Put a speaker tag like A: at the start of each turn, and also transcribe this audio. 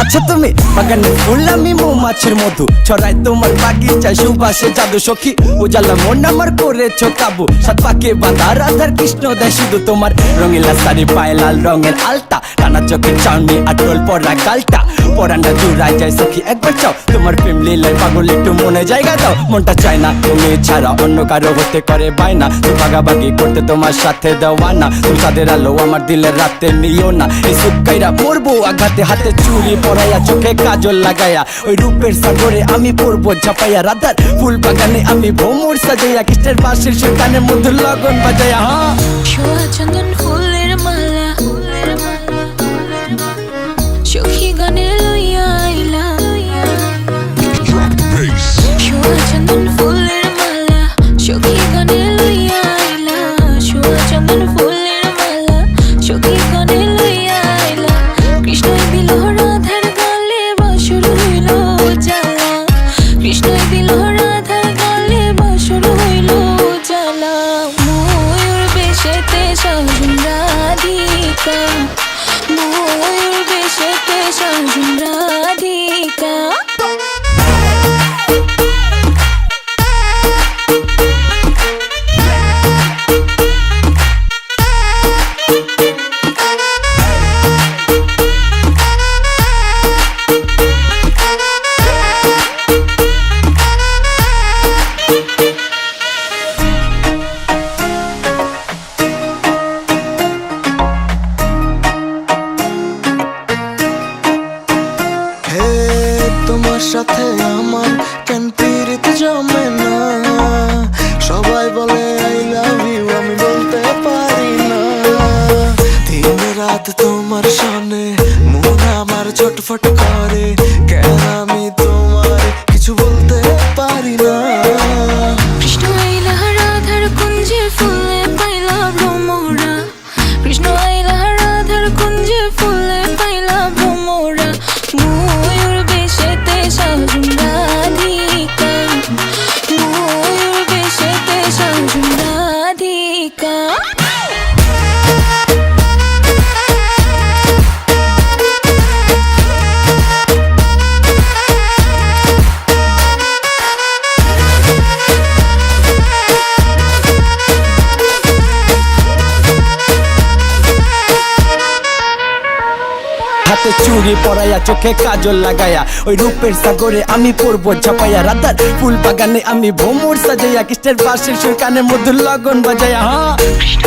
A: আচ্ছা তুমি বাগানে ফুল আমি মৌমাছির মধু ছড়াই তোমার বাগিচায় সুবাসে জাদু সখী উজালা মন আমার করেছো কাবু সাত পাকে বাঁধা রাধার কৃষ্ণ দেয় শুধু তোমার রঙিলা শাড়ি পায়ে লাল রঙের আলতা টানা চোখের চাউনি আর টোল পরা গালটা পরানটা জুড়ায় যায় সখী একবার চাও তোমার প্রেম লীলায় পাগল একটু মনে জায়গা দাও মনটা চায় না তুমি ছাড়া অন্য কারো হতে করে বায়না তো ভাগাভাগি করতে তোমার সাথে দেওয়া না তুমি তাদের আলো আমার দিলের রাতে নিও না এই সুকাইরা মরবো আঘাতে হাতে চুরি পরাইয়া চোখে কাজল লাগাইয়া ওই রূপের সাগরে আমি পড়বো ঝাপাইয়া রাধার ফুল বাগানে আমি ভ্রমর সাজাইয়া কৃষ্ণের বাঁশির সুর কানের মধ্যে লগন বাজাইয়া
B: ছোঁয়া চন্দন ফুলের মালা সখী গানে লইয়া আইলা ছোঁয়া চন্দন ফুলের মালা সখী গানে লইয়া আইলা ছোঁয়া চন্দন ফুলের মালা সখী গানে লইয়া আইলা কৃষ্ণ দিল রাধার গালে বাসর হইল জ্বালা কৃষ্ণ দিল রাধার গালে বাসর হইল জ্বালা ময়ূর বেশেতে সাজুন রাধিকা ময়ূর বেশেতে সাজুন রাধিকা
C: তোমার সাথে আমার কেন পিরিত জমে না সবাই বলে আই লাভ ইউ আমি বলতে পারি না দিন রাত তোমার সামনে মন আমার ছটফট করে কেন আমি তোমার কিছু বলতে পারি না
B: কৃষ্ণ আইলা রাধার কুঞ্জে ফুলে পাইলা ভ্রমরা কৃষ্ণ আইলা রাধার কুঞ্জে ফুলে পাইলা ভ্রমরা ময়ূর বেশেতে সাজুন রাধিকা ময়ূর বেশেতে সাজুন রাধিকা
A: হাতে চুরি পরাইয়া চোখে কাজল লাগাইয়া ওই রূপের সাগরে আমি পড়বো ঝাপাইয়া রাধার ফুল বাগানে আমি ভ্রমর সাজাইয়া কৃষ্ণের বাঁশির সুর কানের মধ্যে লগন বাজাইয়া
B: কৃষ্ণ